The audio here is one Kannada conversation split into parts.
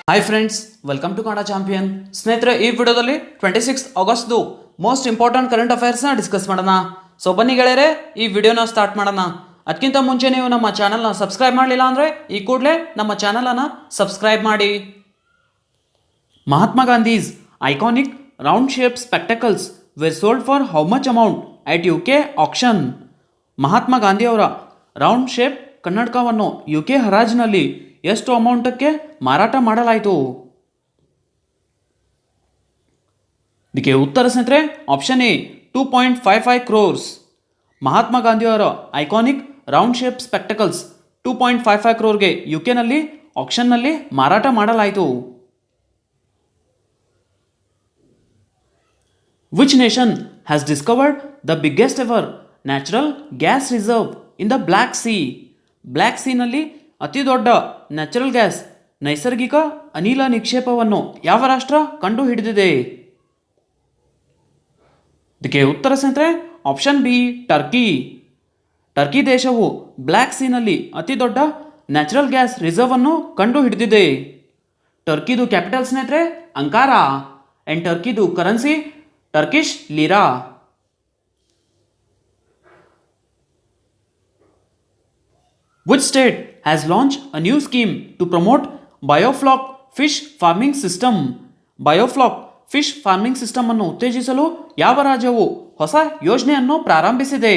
Hi friends, welcome to Kannada champion. ಸ್ನೇಹಿತರೆ, ಈ ವಿಡಿಯೋದಲ್ಲಿ 26 ಆಗಸ್ಟ್ದು ಮೋಸ್ಟ್ ಇಂಪಾರ್ಟೆಂಟ್ ಕರೆಂಟ್ ಅಫೇರ್ಸ್ನ ಡಿಸ್ಕಸ್ ಮಾಡೋಣ. ಸೊ ಬನ್ನಿ ಗೆಳೆಯರೆ, ಈ ವಿಡಿಯೋನ ಸ್ಟಾರ್ಟ್ ಮಾಡೋಣ. ಅದಕ್ಕಿಂತ ಮುಂಚೆ ನೀವು ನಮ್ಮ ಚಾನಲ್ನ ಸಬ್ಸ್ಕ್ರೈಬ್ ಮಾಡಲಿಲ್ಲ ಅಂದರೆ ಈ ಕೂಡಲೇ ನಮ್ಮ ಚಾನಲನ್ನು ಸಬ್ಸ್ಕ್ರೈಬ್ ಮಾಡಿ. Mahatma Gandhi's iconic round shape spectacles were sold for how much amount at UK auction. Mahatma ಗಾಂಧಿಯವರ ರೌಂಡ್ ಶೇಪ್ ಕನ್ನಡಕವನ್ನು UK ಹರಾಜಿನಲ್ಲಿ ಎಷ್ಟು ಅಮೌಂಟಕ್ಕೆ ಮಾರಾಟ ಮಾಡಲಾಯಿತು? ಇದಕ್ಕೆ ಉತ್ತರ ಸ್ನೇಹಿತರೆ ಆಪ್ಷನ್ ಎ 2.55 crores. ಮಹಾತ್ಮ ಗಾಂಧಿಯವರ iconic round shape spectacles 2.55 crore ಯುಕೆನಲ್ಲಿ ಆಕ್ಷನ್ನಲ್ಲಿ ಮಾರಾಟ ಮಾಡಲಾಯಿತು. Which nation has discovered the biggest ever natural gas reserve in the Black Sea? Black ಸೀನಲ್ಲಿ ಅತಿ ದೊಡ್ಡ ನ್ಯಾಚುರಲ್ ಗ್ಯಾಸ್ ನೈಸರ್ಗಿಕ ಅನಿಲ ನಿಕ್ಷೇಪವನ್ನು ಯಾವ ರಾಷ್ಟ್ರ ಕಂಡು ಹಿಡಿದಿದೆ? ಇದಕ್ಕೆ ಉತ್ತರ ಸ್ನೇಹಿತರೆ ಆಪ್ಷನ್ ಬಿ ಟರ್ಕಿ. ಟರ್ಕಿ ದೇಶವು ಬ್ಲ್ಯಾಕ್ ಸೀನಲ್ಲಿ ಅತಿ ದೊಡ್ಡ ನ್ಯಾಚುರಲ್ ಗ್ಯಾಸ್ ರಿಸರ್ವ್ ಅನ್ನು ಕಂಡು ಹಿಡಿದಿದೆ. ಟರ್ಕಿದು ಕ್ಯಾಪಿಟಲ್ ಸ್ನೇಹಿತರೆ ಅಂಕಾರಾ ಆ್ಯಂಡ್ ಟರ್ಕಿದು currency Turkish lira. Which state has launched a new scheme to promote biofloc fish farming system? Biofloc fish farming system ಅನ್ನು ಉತ್ತೇಜಿಸಲು ಯಾವ ರಾಜ್ಯವು ಹೊಸ ಯೋಜನೆಯನ್ನು ಪ್ರಾರಂಭಿಸಿದೆ?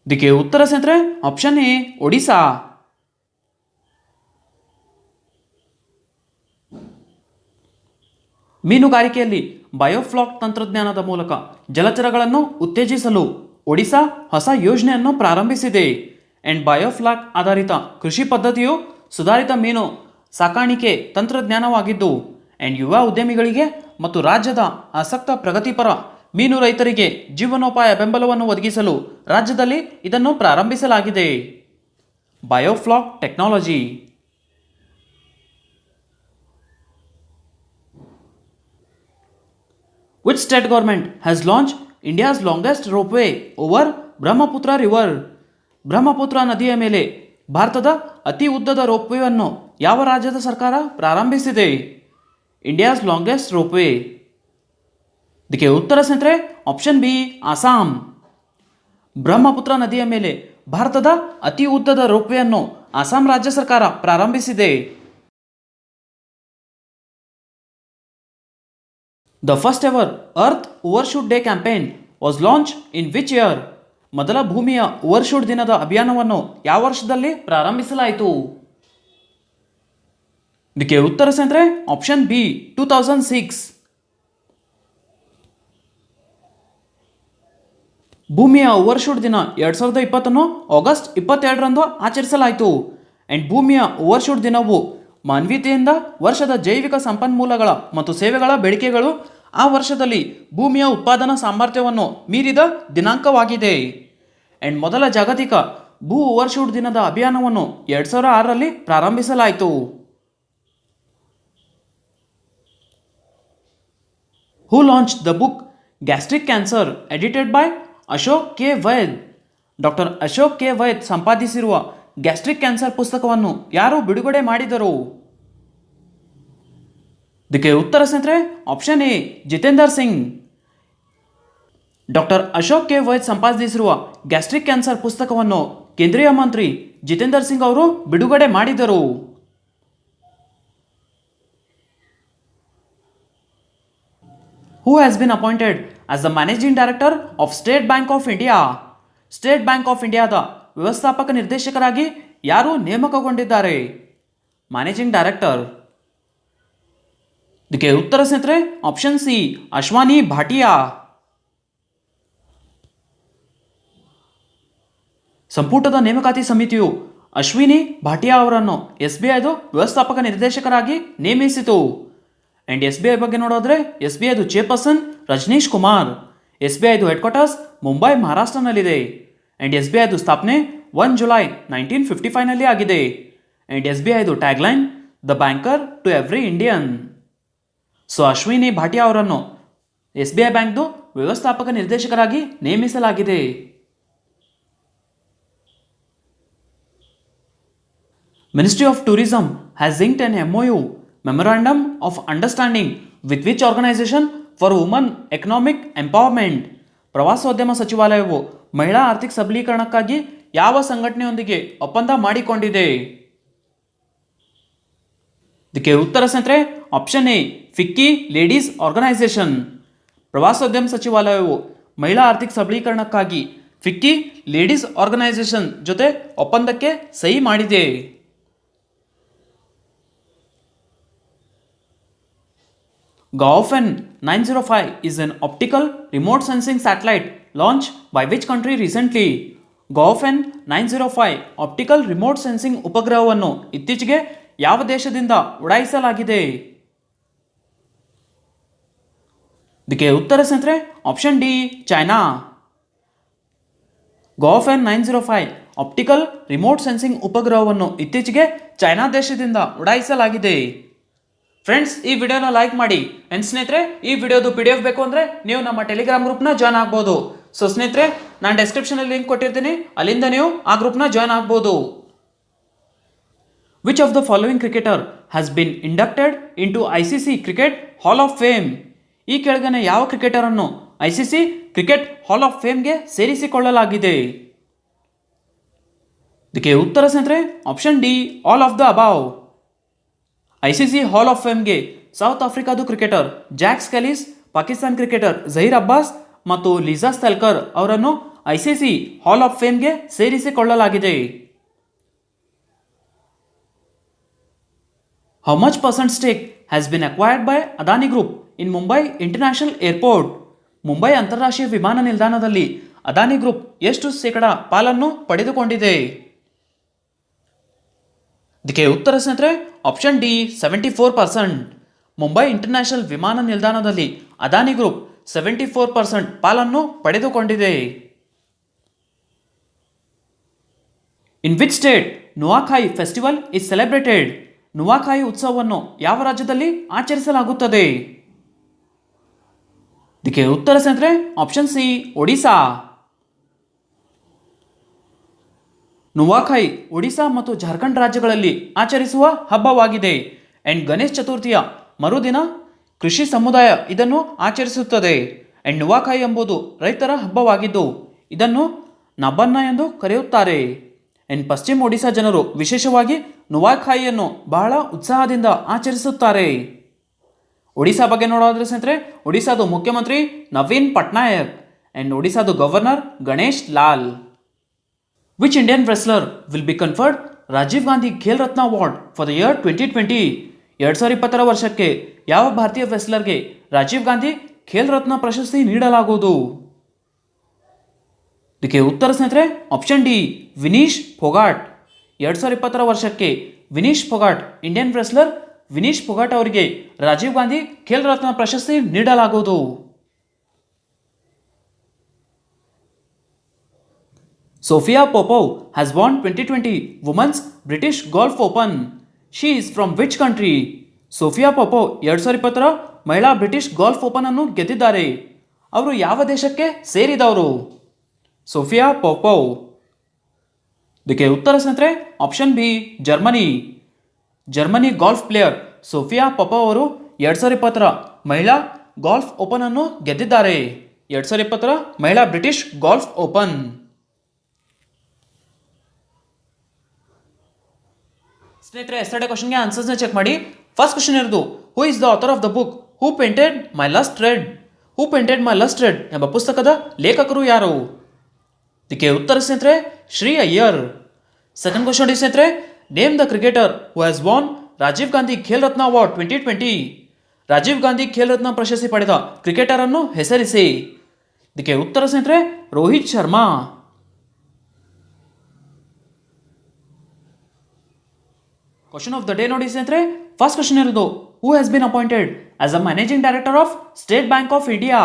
ಇದಕ್ಕೆ ಉತ್ತರ ಸ್ನೇಹಿತರೆ ಆಪ್ಷನ್ ಎ ಒಡಿಶಾ. ಮೀನುಗಾರಿಕೆಯಲ್ಲಿ ಬಯೋಫ್ಲಾಕ್ ತಂತ್ರಜ್ಞಾನದ ಮೂಲಕ ಜಲಚರಗಳನ್ನು ಉತ್ತೇಜಿಸಲು ಒಡಿಶಾ ಹೊಸ ಯೋಜನೆಯನ್ನು ಪ್ರಾರಂಭಿಸಿದೆ. ಆ್ಯಂಡ್ ಬಯೋಫ್ಲಾಕ್ ಆಧಾರಿತ ಕೃಷಿ ಪದ್ಧತಿಯು ಸುಧಾರಿತ ಮೀನು ಸಾಕಾಣಿಕೆ ತಂತ್ರಜ್ಞಾನವಾಗಿದ್ದು ಆ್ಯಂಡ್ ಯುವ ಉದ್ಯಮಿಗಳಿಗೆ ಮತ್ತು ರಾಜ್ಯದ ಆಸಕ್ತ ಪ್ರಗತಿಪರ ಮೀನು ರೈತರಿಗೆ ಜೀವನೋಪಾಯ ಬೆಂಬಲವನ್ನು ಒದಗಿಸಲು ರಾಜ್ಯದಲ್ಲಿ ಇದನ್ನು ಪ್ರಾರಂಭಿಸಲಾಗಿದೆ. Biofloc technology. Which state government has launched India's longest ropeway over Brahmaputra river? Brahmaputra ನದಿಯ ಮೇಲೆ ಭಾರತದ ಅತಿ ಉದ್ದದ ರೋಪ್ವೇವನ್ನು ಯಾವ ರಾಜ್ಯದ ಸರ್ಕಾರ ಪ್ರಾರಂಭಿಸಿದೆ? India's longest ropeway. ಇದಕ್ಕೆ ಉತ್ತರ ಸ್ನೇಹಿತರೆ ಆಪ್ಷನ್ ಬಿ ಅಸ್ಸಾಂ. ಬ್ರಹ್ಮಪುತ್ರ ನದಿಯ ಮೇಲೆ ಭಾರತದ ಅತಿ ಉದ್ದದ ರೋಪ್ವೇಯನ್ನು ಅಸ್ಸಾಂ ರಾಜ್ಯ ಸರ್ಕಾರ ಪ್ರಾರಂಭಿಸಿದೆ. The first ever Earth Overshoot Day campaign was launched in which year? ಮೊದಲ ಭೂಮಿಯ ಓವರ್ಶೂಟ್ ದಿನದ ಅಭಿಯಾನವನ್ನು ಯಾವ ವರ್ಷದಲ್ಲಿ ಪ್ರಾರಂಭಿಸಲಾಯಿತು? ಇದಕ್ಕೆ ಉತ್ತರ ಸ್ನೇಹಿತರೆ ಆಪ್ಷನ್ ಬಿ 2006. ಭೂಮಿಯ ಓವರ್ಶೂಟ್ ದಿನ 2020 ಆಗಸ್ಟ್ 22ರಂದು ಆಚರಿಸಲಾಯಿತು. ಆ್ಯಂಡ್ ಭೂಮಿಯ ಓವರ್ಶೂಟ್ ದಿನವು ಮಾನವೀಯತೆಯಿಂದ ವರ್ಷದ ಜೈವಿಕ ಸಂಪನ್ಮೂಲಗಳ ಮತ್ತು ಸೇವೆಗಳ ಬೇಡಿಕೆಗಳು ಆ ವರ್ಷದಲ್ಲಿ ಭೂಮಿಯ ಉತ್ಪಾದನಾ ಸಾಮರ್ಥ್ಯವನ್ನು ಮೀರಿದ ದಿನಾಂಕವಾಗಿದೆ. ಆ್ಯಂಡ್ ಮೊದಲ ಜಾಗತಿಕ ಭೂ ಓವರ್ಶೂಟ್ ದಿನದ ಅಭಿಯಾನವನ್ನು 2006ರಲ್ಲಿ ಪ್ರಾರಂಭಿಸಲಾಯಿತು. Who launch the book gastric cancer edited by Ashok K Vaid? Doctor Ashok K Vaid ಸಂಪಾದಿಸಿರುವ ಗ್ಯಾಸ್ಟ್ರಿಕ್ ಕ್ಯಾನ್ಸರ್ ಪುಸ್ತಕವನ್ನು ಯಾರು ಬಿಡುಗಡೆ ಮಾಡಿದರು? ಇದಕ್ಕೆ ಉತ್ತರ ಸ್ನೇಹಿತರೆ option A Jitender Singh. Doctor Ashok K Vaid ಸಂಪಾದಿಸಿರುವ ಗ್ಯಾಸ್ಟ್ರಿಕ್ ಕ್ಯಾನ್ಸರ್ ಪುಸ್ತಕವನ್ನು ಕೇಂದ್ರೀಯ ಮಂತ್ರಿ ಜಿತೇಂದರ್ ಸಿಂಗ್ ಅವರು ಬಿಡುಗಡೆ ಮಾಡಿದರು. Who has been appointed as the managing director of State Bank of India? State Bank of ಇಂಡಿಯಾದ ವ್ಯವಸ್ಥಾಪಕ ನಿರ್ದೇಶಕರಾಗಿ ಯಾರು ನೇಮಕಗೊಂಡಿದ್ದಾರೆ? Managing director. ಇದಕ್ಕೆ ಉತ್ತರ ಸ್ನೇಹಿತರೆ ಆಪ್ಷನ್ ಸಿ ಅಶ್ವಾನಿ ಭಾಟಿಯಾ. ಸಂಪುಟದ ನೇಮಕಾತಿ ಸಮಿತಿಯು ಅಶ್ವಿನಿ ಭಾಟಿಯಾ ಅವರನ್ನು SBIದು ವ್ಯವಸ್ಥಾಪಕ ನಿರ್ದೇಶಕರಾಗಿ ನೇಮಿಸಿತು. ಆ್ಯಂಡ್ SBI ಬಗ್ಗೆ ನೋಡೋದ್ರೆ SBIದು ಚೇರ್ಪರ್ಸನ್ ರಜನೀಶ್ ಕುಮಾರ್. SBIದು ಹೆಡ್ ಕ್ವಾರ್ಟರ್ಸ್ ಮುಂಬೈ ಮಹಾರಾಷ್ಟ್ರನಲ್ಲಿದೆ. ಆ್ಯಂಡ್ SBIದು ಸ್ಥಾಪನೆ 1 ಜುಲೈ 1955ನಲ್ಲಿ ಆಗಿದೆ. ಆ್ಯಂಡ್ SBIದು tagline the banker to every Indian. So Ashwini Bhatia ಅವರನ್ನು SBI ಬ್ಯಾಂಕ್ದು ವ್ಯವಸ್ಥಾಪಕ ನಿರ್ದೇಶಕರಾಗಿ ನೇಮಿಸಲಾಗಿದೆ. Ministry of Tourism has inked an MOU, Memorandum of Understanding, with which organization for women economic empowerment. ಪ್ರವಾಸೋದ್ಯಮ ಸಚಿವಾಲಯವು ಮಹಿಳಾ ಆರ್ಥಿಕ ಸಬಲೀಕರಣಕ್ಕಾಗಿ ಯಾವ ಸಂಘಟನೆಯೊಂದಿಗೆ ಒಪ್ಪಂದ ಮಾಡಿಕೊಂಡಿದೆ? ಇದಕ್ಕೆ ಉತ್ತರ ಸ್ನೇಹಿತರೆ option A, FICCI ladies organisation. ಪ್ರವಾಸೋದ್ಯಮ ಸಚಿವಾಲಯವು ಮಹಿಳಾ ಆರ್ಥಿಕ ಸಬಲೀಕರಣಕ್ಕಾಗಿ ಫಿಕ್ಕಿ ಲೇಡೀಸ್ ಆರ್ಗನೈಸೇಷನ್ ಜೊತೆ ಒಪ್ಪಂದಕ್ಕೆ ಸಹಿ ಮಾಡಿದೆ. Gaofen 905 is an optical remote sensing satellite launched by which country recently? Gaofen 905 optical remote sensing ಉಪಗ್ರಹವನ್ನು ಇತ್ತೀಚೆಗೆ ಯಾವ ದೇಶದಿಂದ ಉಡಾಯಿಸಲಾಗಿದೆ? ಇದಕ್ಕೆ ಉತ್ತರ ಸ್ನೇಹಿತರೆ option D, China. Gaofen 905 optical remote sensing ಉಪಗ್ರಹವನ್ನು ಇತ್ತೀಚೆಗೆ ಚೈನಾ ದೇಶದಿಂದ ಉಡಾಯಿಸಲಾಗಿದೆ. ಫ್ರೆಂಡ್ಸ್, ಈ ವಿಡಿಯೋನ ಲೈಕ್ ಮಾಡಿ. ಅಂಡ್ ಸ್ನೇಹಿತರೆ, ಈ ವಿಡಿಯೋದು PDF ಬೇಕು ಅಂದರೆ ನೀವು ನಮ್ಮ ಟೆಲಿಗ್ರಾಮ್ ಗ್ರೂಪ್ನ ಜಾಯ್ನ್ ಆಗ್ಬೋದು. ಸೊ ಸ್ನೇಹಿತರೆ, ನಾನು ಡಿಸ್ಕ್ರಿಪ್ಷನಲ್ಲಿ ಲಿಂಕ್ ಕೊಟ್ಟಿರ್ತೀನಿ, ಅಲ್ಲಿಂದ ನೀವು ಆ ಗ್ರೂಪ್ನ ಜಾಯ್ನ್ ಆಗ್ಬೋದು. Which of the following cricketer has been inducted into ICC cricket hall of fame? ಈ ಕೆಳಗನೆ ಯಾವ ಕ್ರಿಕೆಟರನ್ನು ICC ಕ್ರಿಕೆಟ್ ಹಾಲ್ ಆಫ್ ಫೇಮ್ಗೆ ಸೇರಿಸಿಕೊಳ್ಳಲಾಗಿದೆ? ಇದಕ್ಕೆ ಉತ್ತರ ಸ್ನೇಹಿತರೆ option D, all of the above. ICC hall of ಫೇಮ್ಗೆ ಸೌತ್ ಆಫ್ರಿಕಾದ cricketer Jacques Kallis, Pakistan cricketer Zaheer Abbas ಮತ್ತು ಲಿಸಾ ಸ್ಟೆಲ್ಕರ್ ಅವರನ್ನು ICC ಹಾಲ್ ಆಫ್ ಫೇಮ್ಗೆ ಸೇರಿಸಿಕೊಳ್ಳಲಾಗಿದೆ. How much percent stake has been acquired by Adani group in Mumbai international airport? Mumbai ಅಂತಾರಾಷ್ಟ್ರೀಯ ವಿಮಾನ ನಿಲ್ದಾಣದಲ್ಲಿ ಅದಾನಿ ಗ್ರೂಪ್ ಎಷ್ಟು ಶೇಕಡ ಪಾಲನ್ನು ಪಡೆದುಕೊಂಡಿದೆ? ಇದಕ್ಕೆ ಉತ್ತರ ಸ್ನೇಹಿತರೆ ಆಪ್ಷನ್ ಡಿ, 74%. ಮುಂಬೈ ಇಂಟರ್ನ್ಯಾಷನಲ್ ವಿಮಾನ ನಿಲ್ದಾಣದಲ್ಲಿ ಅದಾನಿ ಗ್ರೂಪ್ 74% ಪಾಲನ್ನು ಪಡೆದುಕೊಂಡಿದೆ. In which state Nuakhai festival is celebrated? Nuakhai ಉತ್ಸವವನ್ನು ಯಾವ ರಾಜ್ಯದಲ್ಲಿ ಆಚರಿಸಲಾಗುತ್ತದೆ? ಇದಕ್ಕೆ ಉತ್ತರ ಸ್ನೇಹಿತರೆ ಆಪ್ಷನ್ ಸಿ, ಒಡಿಶಾ. ನುವಾಖಾಯಿ ಒಡಿಶಾ ಮತ್ತು ಜಾರ್ಖಂಡ್ ರಾಜ್ಯಗಳಲ್ಲಿ ಆಚರಿಸುವ ಹಬ್ಬವಾಗಿದೆ. ಅಂಡ್ ಗಣೇಶ್ ಚತುರ್ಥಿಯ ಮರುದಿನ ಕೃಷಿ ಸಮುದಾಯ ಇದನ್ನು ಆಚರಿಸುತ್ತದೆ. ಅಂಡ್ ನುವಾಖಾಯಿ ಎಂಬುದು ರೈತರ ಹಬ್ಬವಾಗಿದ್ದು ಇದನ್ನು ನಬನ್ನ ಎಂದು ಕರೆಯುತ್ತಾರೆ. ಅಂಡ್ ಪಶ್ಚಿಮ ಒಡಿಶಾ ಜನರು ವಿಶೇಷವಾಗಿ ನುವಾಖಾಯಿಯನ್ನು ಬಹಳ ಉತ್ಸಾಹದಿಂದ ಆಚರಿಸುತ್ತಾರೆ. ಒಡಿಶಾ ಬಗ್ಗೆ ನೋಡೋದ್ರೆ ಸ್ನೇಹಿತರೆ, ಒಡಿಶಾದ ಮುಖ್ಯಮಂತ್ರಿ ನವೀನ್ ಪಟ್ನಾಯಕ್ ಅಂಡ್ ಒಡಿಶಾದ governor Ganesh Lal. Which Indian wrestler will be conferred Rajiv Gandhi Khel Ratna award for the year 2020? 2020 ವರ್ಷಕ್ಕೆ ಯಾವ ಭಾರತೀಯ ವೆಸ್ಲರ್ಗೆ ರಾಜೀವ್ ಗಾಂಧಿ ಖೇಲ್ ರತ್ನ ಪ್ರಶಸ್ತಿ ನೀಡಲಾಗುವುದು? ಇದಕ್ಕೆ ಉತ್ತರ ಸ್ನೇಹಿತರೆ ಆಪ್ಷನ್ ಡಿ, ವಿನೀಶ್ ಫೋಗಾಟ್. 2020 ವರ್ಷಕ್ಕೆ ವಿನೀಶ್ ಫೋಗಾಟ್, ಇಂಡಿಯನ್ ರೆಸ್ಲರ್ ವಿನೀಶ್ ಫೋಗಾಟ್ ಅವರಿಗೆ ರಾಜೀವ್ ಗಾಂಧಿ ಖೇಲ್ ರತ್ನ ಪ್ರಶಸ್ತಿ ನೀಡಲಾಗುವುದು. Sofia Popov has won 2020 Women's British Golf Open. She is from which country? Sophia Popov 2020 ಮಹಿಳಾ ಬ್ರಿಟಿಷ್ ಗಾಲ್ಫ್ ಓಪನ್ ಅನ್ನು ಗೆದ್ದಿದ್ದಾರೆ. ಅವರು ಯಾವ ದೇಶಕ್ಕೆ ಸೇರಿದವರು? Sophia Popov. ಇದಕ್ಕೆ ಉತ್ತರ ಸ್ನೇಹಿತರೆ option B, Germany. Germany golf player Sophia Popov ಅವರು 2020 ಮಹಿಳಾ ಗಾಲ್ಫ್ ಓಪನ್ ಅನ್ನು ಗೆದ್ದಿದ್ದಾರೆ. 2020 ಮಹಿಳಾ ಬ್ರಿಟಿಷ್ ಗಾಲ್ಫ್ ಓಪನ್. ಸ್ನೇಹಿತರೆ, ಎಸ್ಟರ್ಡೇ ಕ್ವಶನ್ಗೆ ಆನ್ಸರ್ಸ್ನ ಚೆಕ್ ಮಾಡಿ. ಫಸ್ಟ್ ಕ್ವಶನ್ ಇರೋದು, who is the author of the book who painted my lust red? Who painted my lust red ಎಂಬ ಪುಸ್ತಕದ ಲೇಖಕರು ಯಾರು? ಇದಕ್ಕೆ ಉತ್ತರ ಸ್ನೇಹಿತರೆ ಶ್ರೀ ಅಯ್ಯರ್. ಸೆಕೆಂಡ್ ಕ್ವಶನ್ ಇದೆ ಸ್ನೇಹಿತರೆ, name the cricketer who has won Rajiv Gandhi Khel Ratna award 2020. Rajiv Gandhi Khel Ratna ಪ್ರಶಸ್ತಿ ಪಡೆದ ಕ್ರಿಕೆಟರ್ ಅನ್ನು ಹೆಸರಿಸಿ. ಇದಕ್ಕೆ ಉತ್ತರ ಸ್ನೇಹಿತರೆ Rohit Sharma. Question of the day ನೋಡಿ ಸ್ನೇಹಿತರೆ, ಫಸ್ಟ್ ಕ್ವಶನ್ ಇರೋದು, who has been appointed as a managing director of State Bank of India?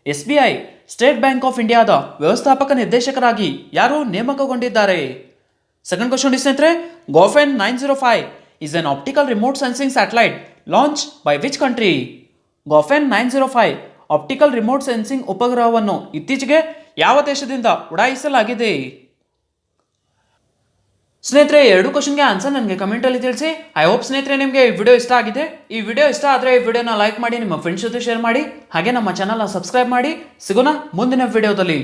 SBI State Bank of ಇಂಡಿಯಾದ ವ್ಯವಸ್ಥಾಪಕ ನಿರ್ದೇಶಕರಾಗಿ ಯಾರು ನೇಮಕಗೊಂಡಿದ್ದಾರೆ? ಸೆಕೆಂಡ್ ಕ್ವಶನ್ ಸ್ನೇಹಿತರೆ, Gaofen 905 is an optical remote sensing satellite launch by which country? Gaofen 905 optical remote sensing ಉಪಗ್ರಹವನ್ನು ಇತ್ತೀಚೆಗೆ ಯಾವ ದೇಶದಿಂದ ಉಡಾಯಿಸಲಾಗಿದೆ? ಸ್ನೇಹಿತರೆ, ಎರಡು ಕ್ವಶನ್ಗೆ ಆನ್ಸರ್ ನನಗೆ ಕಮೆಂಟಲ್ಲಿ ತಿಳಿಸಿ. ಐ ಹೋಪ್ ಸ್ನೇಹಿತರೆ ನಿಮಗೆ ಈ ವಿಡಿಯೋ ಇಷ್ಟ ಆಗಿದೆ. ಈ ವಿಡಿಯೋ ಇಷ್ಟ ಆದರೆ ಈ ವಿಡಿಯೋನ ಲೈಕ್ ಮಾಡಿ, ನಿಮ್ಮ ಫ್ರೆಂಡ್ಸ್ ಜೊತೆ ಶೇರ್ ಮಾಡಿ, ಹಾಗೆ ನಮ್ಮ ಚಾನಲ್ನ ಸಬ್ಸ್ಕ್ರೈಬ್ ಮಾಡಿ. ಸಿಗೋಣ ಮುಂದಿನ ವಿಡಿಯೋದಲ್ಲಿ.